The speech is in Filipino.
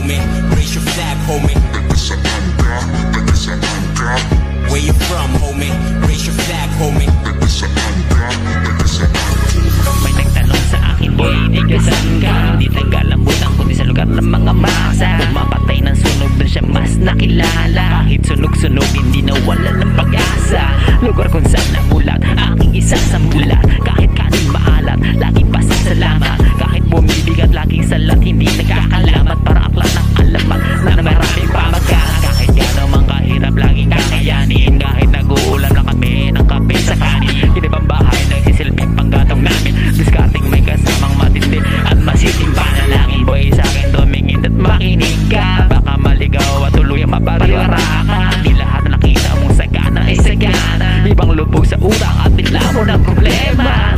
homie? Raise your flag, homie. Where you from, homie? Raise your flag, homie. May nagtanong sa akin, boy, di ka saan ka? Di Tagalambutan kundi sa lugar ng mga masa. Pumapatay ng sunog, doon siya mas nakilala. Kahit sunog-sunog, hindi nawala ng pag-asa. Lugar kung saan namulat, aking isa sa mulat. Kahit kanin maalat, laging pasasalamat. Kahit bumibigat, laging salat, hindi nagkakalamat. Para aklat ng alamat na maraming pamagat. Kahit gano'n mang kahirap, laging kakayanin. Kahit nag-uulam lang kami ng kape sa kanin. Kinibang bahay, nagsisilbing panggatong namin. Discarding may kasamang matindi at masiting panalangin. Boy, sa akin tumingin at makinig ka. Baka maligaw at tuluyang mapariwara ka. Di lahat na nakita mong sagana ay sagana. Ibang lubog sa utang at bigla mo ng problema.